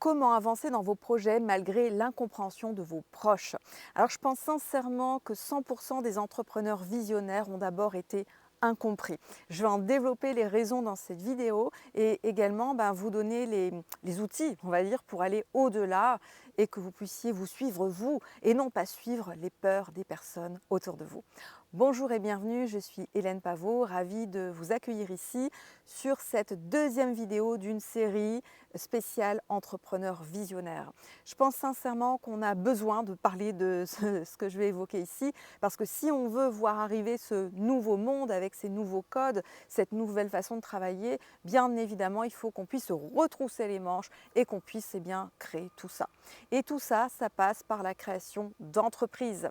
comment avancer dans vos projets malgré l'incompréhension de vos proches? Alors je pense sincèrement que 100% des entrepreneurs visionnaires ont d'abord été incompris. Je vais en développer les raisons dans cette vidéo et également vous donner les outils, on va dire, pour aller au-delà et que vous puissiez vous suivre vous et non pas suivre les peurs des personnes autour de vous. Bonjour et bienvenue, je suis Hélène Pavot, ravie de vous accueillir ici sur cette deuxième vidéo d'une série spéciale entrepreneurs visionnaires. Je pense sincèrement qu'on a besoin de parler de ce que je vais évoquer ici, parce que si on veut voir arriver ce nouveau monde avec ces nouveaux codes, cette nouvelle façon de travailler, bien évidemment, il faut qu'on puisse se retrousser les manches et qu'on puisse créer tout ça. Et tout ça, ça passe par la création d'entreprises.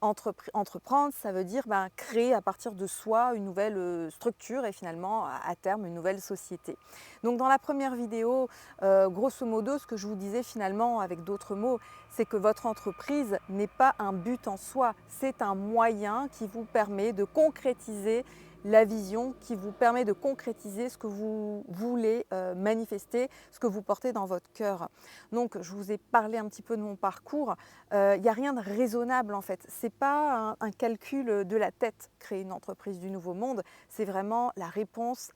Entreprendre, ça veut dire créer à partir de soi une nouvelle structure et finalement à terme une nouvelle société. Donc dans la première vidéo, grosso modo, ce que je vous disais finalement avec d'autres mots, c'est que votre entreprise n'est pas un but en soi, c'est un moyen qui vous permet de concrétiser la vision, qui vous permet de concrétiser ce que vous voulez manifester, ce que vous portez dans votre cœur. Donc je vous ai parlé un petit peu de mon parcours. Il n'y a rien de raisonnable en fait. Ce n'est pas un calcul de la tête, créer une entreprise du nouveau monde. C'est vraiment la réponse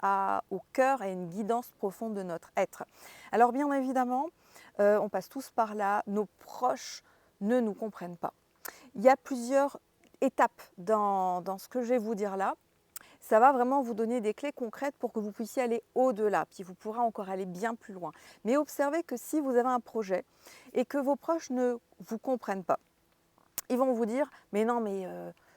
au cœur et une guidance profonde de notre être. Alors bien évidemment, on passe tous par là. Nos proches ne nous comprennent pas. Il y a plusieurs étapes dans ce que je vais vous dire là. Ça va vraiment vous donner des clés concrètes pour que vous puissiez aller au-delà, puis vous pourrez encore aller bien plus loin. Mais observez que si vous avez un projet et que vos proches ne vous comprennent pas, ils vont vous dire « mais non, mais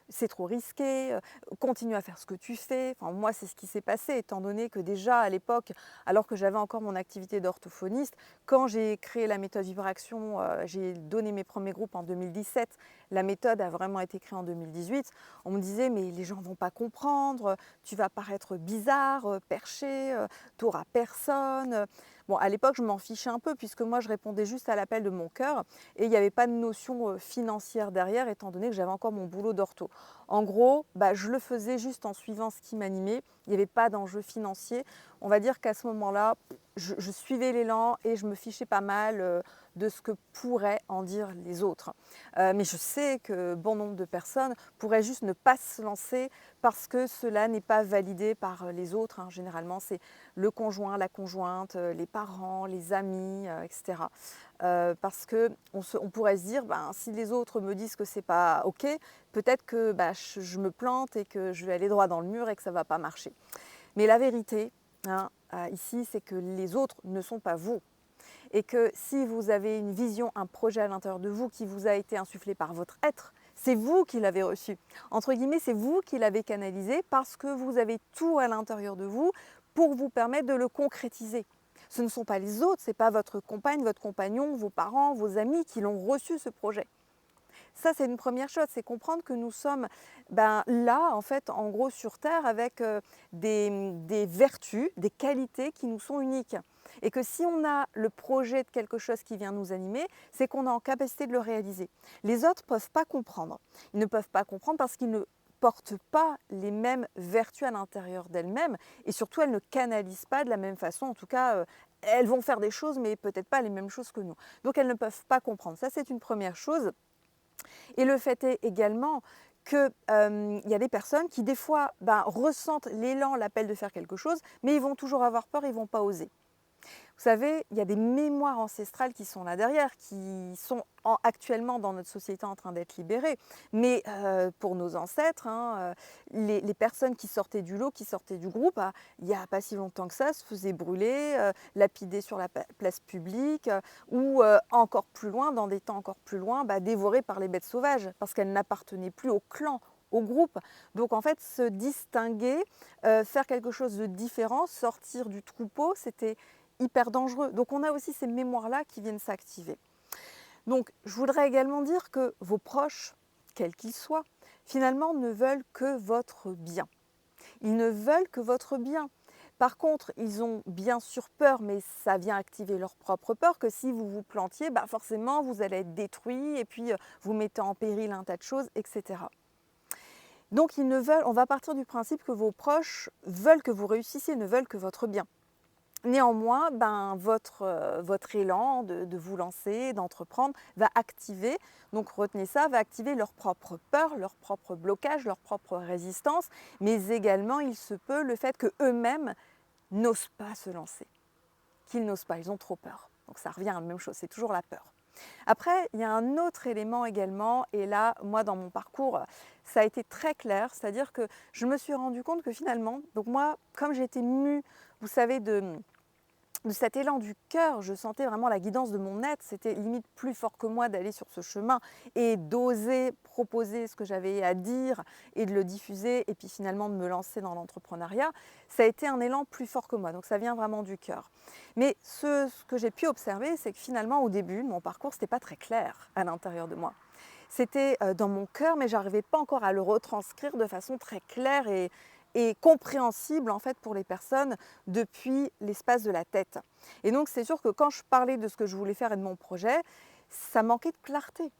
c'est trop risqué, continue à faire ce que tu fais ». Enfin, moi, c'est ce qui s'est passé, étant donné que déjà à l'époque, alors que j'avais encore mon activité d'orthophoniste, quand j'ai créé la méthode Vibration, j'ai donné mes premiers groupes en 2017, la méthode a vraiment été créée en 2018, on me disait « mais les gens ne vont pas comprendre, tu vas paraître bizarre, perché, tu n'auras personne ». Bon, à l'époque, je m'en fichais un peu, puisque moi, je répondais juste à l'appel de mon cœur et il n'y avait pas de notion financière derrière, étant donné que j'avais encore mon boulot d'ortho. En gros, je le faisais juste en suivant ce qui m'animait. Il n'y avait pas d'enjeu financier. On va dire qu'à ce moment-là, je suivais l'élan et je me fichais pas mal de ce que pourraient en dire les autres. Mais je sais que bon nombre de personnes pourraient juste ne pas se lancer parce que cela n'est pas validé par les autres. Généralement, c'est le conjoint, la conjointe, les parents, les amis, etc. Parce qu'on pourrait se dire, si les autres me disent que c'est pas OK, peut-être que je me plante et que je vais aller droit dans le mur et que ça va pas marcher. Mais la vérité, ici, c'est que les autres ne sont pas vous. Et que si vous avez une vision, un projet à l'intérieur de vous qui vous a été insufflé par votre être, c'est vous qui l'avez reçu. Entre guillemets, c'est vous qui l'avez canalisé parce que vous avez tout à l'intérieur de vous pour vous permettre de le concrétiser. Ce ne sont pas les autres, ce n'est pas votre compagne, votre compagnon, vos parents, vos amis qui l'ont reçu ce projet. Ça, c'est une première chose, c'est comprendre que nous sommes là, en fait, en gros, sur Terre, avec des vertus, des qualités qui nous sont uniques. Et que si on a le projet de quelque chose qui vient nous animer, c'est qu'on est en capacité de le réaliser. Les autres ne peuvent pas comprendre. Ils ne peuvent pas comprendre parce qu'ils ne portent pas les mêmes vertus à l'intérieur d'elles-mêmes et surtout, elles ne canalisent pas de la même façon. En tout cas, elles vont faire des choses, mais peut-être pas les mêmes choses que nous. Donc, elles ne peuvent pas comprendre. Ça, c'est une première chose. Et le fait est également qu'il y a des personnes qui, des fois, ressentent l'élan, l'appel de faire quelque chose, mais ils vont toujours avoir peur, ils ne vont pas oser. Vous savez, il y a des mémoires ancestrales qui sont là derrière, qui sont actuellement dans notre société en train d'être libérées. Mais pour nos ancêtres, les personnes qui sortaient du lot, qui sortaient du groupe, il n'y a pas si longtemps que ça, se faisaient brûler, lapider sur la place publique, ou encore plus loin, dans des temps encore plus loin, dévorées par les bêtes sauvages, parce qu'elles n'appartenaient plus au clan, au groupe. Donc en fait, se distinguer, faire quelque chose de différent, sortir du troupeau, c'était hyper dangereux. Donc on a aussi ces mémoires-là qui viennent s'activer. Donc je voudrais également dire que vos proches, quels qu'ils soient, finalement ne veulent que votre bien. Ils ne veulent que votre bien. Par contre, ils ont bien sûr peur, mais ça vient activer leur propre peur, que si vous vous plantiez, forcément vous allez être détruit et puis vous mettez en péril un tas de choses, etc. Donc on va partir du principe que vos proches veulent que vous réussissiez, ne veulent que votre bien. Néanmoins, votre élan de vous lancer, d'entreprendre va activer, donc retenez ça, va activer leur propre peur, leur propre blocage, leur propre résistance, mais également il se peut le fait qu'eux-mêmes n'osent pas se lancer, qu'ils n'osent pas, ils ont trop peur. Donc ça revient à la même chose, c'est toujours la peur. Après, il y a un autre élément également, et là, moi, dans mon parcours, ça a été très clair, c'est-à-dire que je me suis rendu compte que finalement, donc moi, comme j'étais mue, vous savez, de cet élan du cœur, je sentais vraiment la guidance de mon être, c'était limite plus fort que moi d'aller sur ce chemin et d'oser proposer ce que j'avais à dire et de le diffuser et puis finalement de me lancer dans l'entrepreneuriat. Ça a été un élan plus fort que moi, donc ça vient vraiment du cœur. Mais ce que j'ai pu observer, c'est que finalement au début de mon parcours, c'était pas très clair à l'intérieur de moi. C'était dans mon cœur, mais j'arrivais pas encore à le retranscrire de façon très claire et compréhensible en fait pour les personnes depuis l'espace de la tête. Et donc c'est sûr que quand je parlais de ce que je voulais faire et de mon projet, ça manquait de clarté.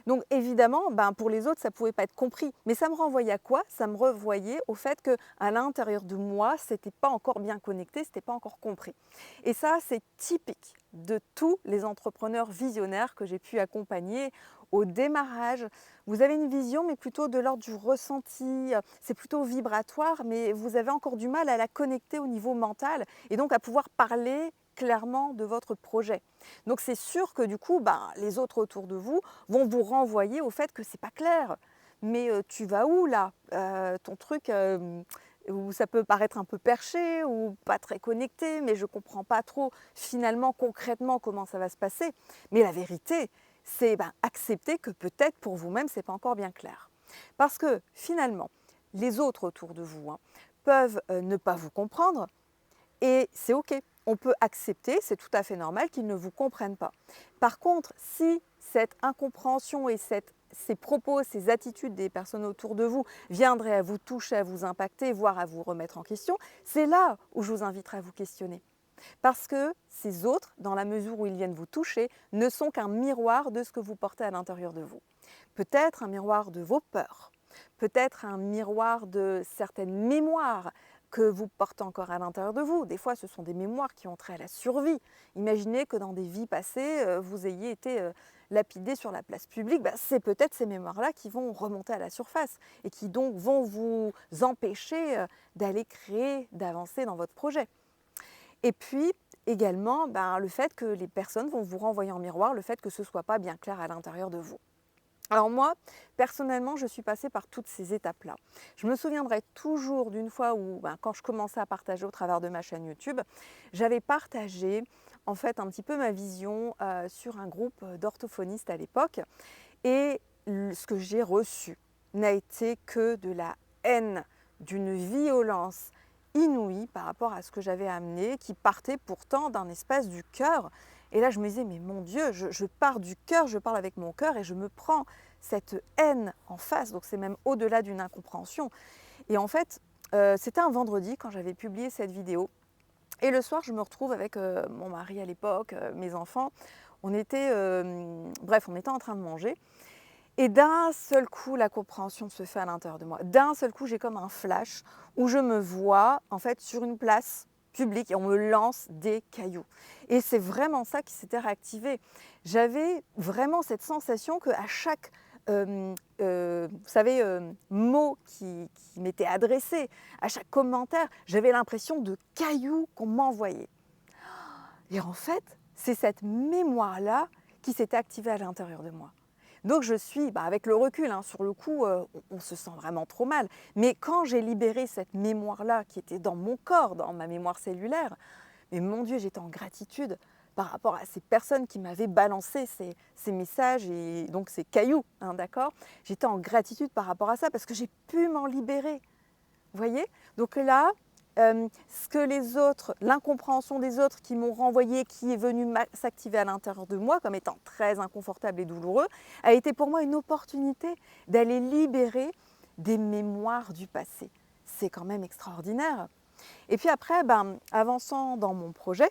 Donc évidemment, pour les autres, ça ne pouvait pas être compris. Mais ça me renvoyait à quoi? Ça me renvoyait au fait qu'à l'intérieur de moi, ce n'était pas encore bien connecté, ce n'était pas encore compris. Et ça, c'est typique de tous les entrepreneurs visionnaires que j'ai pu accompagner au démarrage. Vous avez une vision, mais plutôt de l'ordre du ressenti, c'est plutôt vibratoire, mais vous avez encore du mal à la connecter au niveau mental et donc à pouvoir parler clairement de votre projet. Donc c'est sûr que du coup, les autres autour de vous vont vous renvoyer au fait que c'est pas clair. Mais tu vas où là? Ton truc, où ça peut paraître un peu perché ou pas très connecté, mais je ne comprends pas trop finalement concrètement comment ça va se passer. Mais la vérité, c'est accepter que peut-être pour vous-même, ce n'est pas encore bien clair. Parce que finalement, les autres autour de vous peuvent ne pas vous comprendre et c'est OK. On peut accepter, c'est tout à fait normal qu'ils ne vous comprennent pas. Par contre, si cette incompréhension et ces propos, ces attitudes des personnes autour de vous viendraient à vous toucher, à vous impacter, voire à vous remettre en question, c'est là où je vous inviterai à vous questionner. Parce que ces autres, dans la mesure où ils viennent vous toucher, ne sont qu'un miroir de ce que vous portez à l'intérieur de vous. Peut-être un miroir de vos peurs, peut-être un miroir de certaines mémoires que vous portez encore à l'intérieur de vous. Des fois, ce sont des mémoires qui ont trait à la survie. Imaginez que dans des vies passées, vous ayez été lapidé sur la place publique. C'est peut-être ces mémoires-là qui vont remonter à la surface et qui donc vont vous empêcher d'aller créer, d'avancer dans votre projet. Et puis également, le fait que les personnes vont vous renvoyer en miroir, le fait que ce ne soit pas bien clair à l'intérieur de vous. Alors moi, personnellement, je suis passée par toutes ces étapes-là. Je me souviendrai toujours d'une fois où, quand je commençais à partager au travers de ma chaîne YouTube, j'avais partagé en fait un petit peu ma vision sur un groupe d'orthophonistes à l'époque. Et ce que j'ai reçu n'a été que de la haine, d'une violence inouïe par rapport à ce que j'avais amené, qui partait pourtant d'un espace du cœur. Et là, je me disais, mais mon Dieu, je pars du cœur, je parle avec mon cœur et je me prends cette haine en face. Donc c'est même au-delà d'une incompréhension. Et en fait, c'était un vendredi quand j'avais publié cette vidéo. Et le soir, je me retrouve avec mon mari à l'époque, mes enfants. On était en train de manger. Et d'un seul coup, la compréhension se fait à l'intérieur de moi. D'un seul coup, j'ai comme un flash où je me vois en fait sur une place publique et on me lance des cailloux. Et c'est vraiment ça qui s'était réactivé. J'avais vraiment cette sensation qu'à chaque mot qui m'était adressé, à chaque commentaire, j'avais l'impression de cailloux qu'on m'envoyait. Et en fait, c'est cette mémoire-là qui s'était activée à l'intérieur de moi. Donc je suis, avec le recul, sur le coup, on se sent vraiment trop mal. Mais quand j'ai libéré cette mémoire-là qui était dans mon corps, dans ma mémoire cellulaire, mais mon Dieu, j'étais en gratitude par rapport à ces personnes qui m'avaient balancé ces messages et donc ces cailloux, d'accord? J'étais en gratitude par rapport à ça parce que j'ai pu m'en libérer. Vous voyez? Donc là, ce que les autres, l'incompréhension des autres qui m'ont renvoyé, qui est venue s'activer à l'intérieur de moi comme étant très inconfortable et douloureux, a été pour moi une opportunité d'aller libérer des mémoires du passé. C'est quand même extraordinaire. Et puis après, avançant dans mon projet,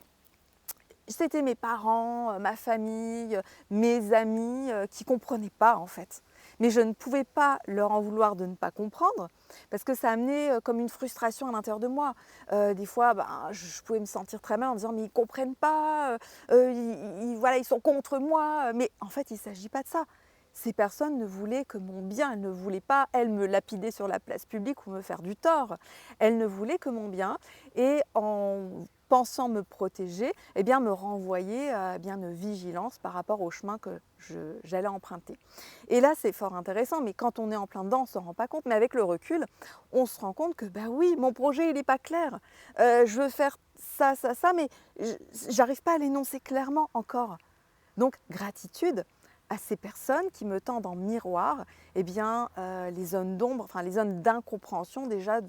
c'était mes parents, ma famille, mes amis qui ne comprenaient pas en fait. mais je ne pouvais pas leur en vouloir de ne pas comprendre parce que ça amenait comme une frustration à l'intérieur de moi. Des fois, ben, je pouvais me sentir très mal en me disant mais ils ne comprennent pas, voilà, ils sont contre moi. Mais en fait, il ne s'agit pas de ça. Ces personnes ne voulaient que mon bien, elles ne voulaient pas, elles, me lapider sur la place publique ou me faire du tort. Elles ne voulaient que mon bien et en pensant me protéger, eh bien, me renvoyer à une vigilance par rapport au chemin que j'allais emprunter. Et là, c'est fort intéressant, mais quand on est en plein dedans, on ne s'en rend pas compte. Mais avec le recul, on se rend compte que, bah oui, mon projet, il n'est pas clair. Je veux faire ça, ça, ça, mais j'arrive pas à l'énoncer clairement encore. Donc, gratitude à ces personnes qui me tendent en miroir les zones d'ombre, enfin les zones d'incompréhension déjà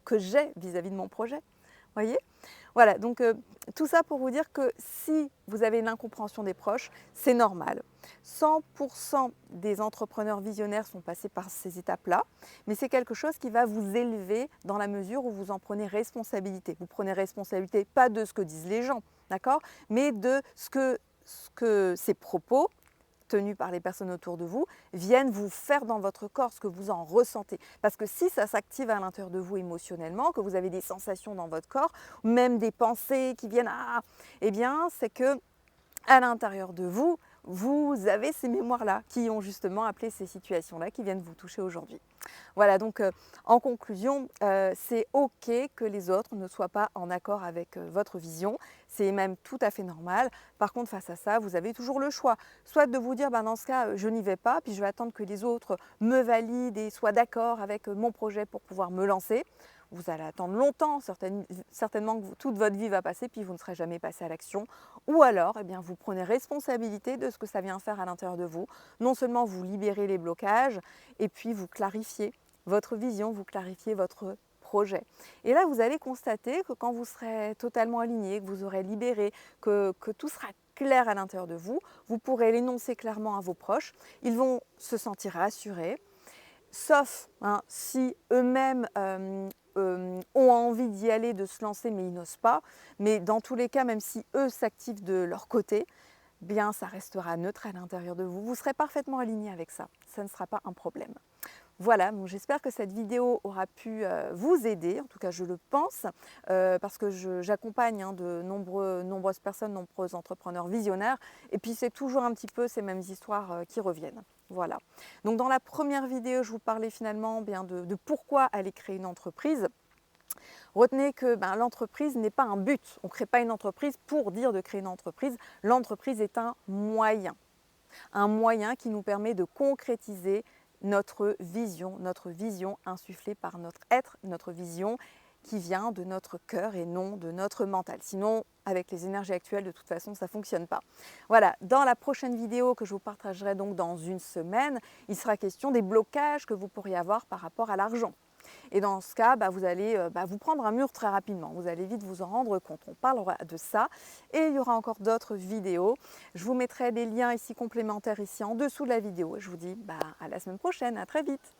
que j'ai vis-à-vis de mon projet. Voyez? Voilà, donc tout ça pour vous dire que si vous avez une incompréhension des proches, c'est normal. 100% des entrepreneurs visionnaires sont passés par ces étapes-là, mais c'est quelque chose qui va vous élever dans la mesure où vous en prenez responsabilité. Vous prenez responsabilité pas de ce que disent les gens, d'accord, mais de ce que ces propos tenus par les personnes autour de vous viennent vous faire dans votre corps, ce que vous en ressentez. Parce que si ça s'active à l'intérieur de vous émotionnellement, que vous avez des sensations dans votre corps, même des pensées qui viennent, eh bien c'est que à l'intérieur de vous, vous avez ces mémoires-là qui ont justement appelé ces situations-là qui viennent vous toucher aujourd'hui. Voilà, donc en conclusion, c'est OK que les autres ne soient pas en accord avec votre vision. C'est même tout à fait normal. Par contre, face à ça, vous avez toujours le choix. Soit de vous dire, dans ce cas, je n'y vais pas, puis je vais attendre que les autres me valident et soient d'accord avec mon projet pour pouvoir me lancer. Vous allez attendre longtemps, certainement que toute votre vie va passer, puis vous ne serez jamais passé à l'action. Ou alors, vous prenez responsabilité de ce que ça vient faire à l'intérieur de vous. Non seulement vous libérez les blocages, et puis vous clarifiez votre vision, vous clarifiez votre projet. Et là, vous allez constater que quand vous serez totalement aligné, que vous aurez libéré, que tout sera clair à l'intérieur de vous, vous pourrez l'énoncer clairement à vos proches. Ils vont se sentir rassurés, sauf si eux-mêmes ont envie d'y aller, de se lancer, mais ils n'osent pas. Mais dans tous les cas, même si eux s'activent de leur côté, bien ça restera neutre à l'intérieur de vous. Vous serez parfaitement aligné avec ça. Ça ne sera pas un problème. Voilà, donc j'espère que cette vidéo aura pu vous aider, en tout cas je le pense, parce que j'accompagne de nombreuses personnes, nombreux entrepreneurs visionnaires, et puis c'est toujours un petit peu ces mêmes histoires qui reviennent. Voilà. Donc dans la première vidéo, je vous parlais finalement de pourquoi aller créer une entreprise. Retenez que l'entreprise n'est pas un but. On ne crée pas une entreprise pour dire de créer une entreprise. L'entreprise est un moyen qui nous permet de concrétiser notre vision insufflée par notre être, notre vision qui vient de notre cœur et non de notre mental. Sinon, avec les énergies actuelles, de toute façon, ça ne fonctionne pas. Voilà, dans la prochaine vidéo que je vous partagerai donc dans une semaine, il sera question des blocages que vous pourriez avoir par rapport à l'argent. Et dans ce cas, vous allez vous prendre un mur très rapidement. Vous allez vite vous en rendre compte. On parlera de ça. Et il y aura encore d'autres vidéos. Je vous mettrai des liens ici complémentaires ici en dessous de la vidéo. Je vous dis à la semaine prochaine. À très vite.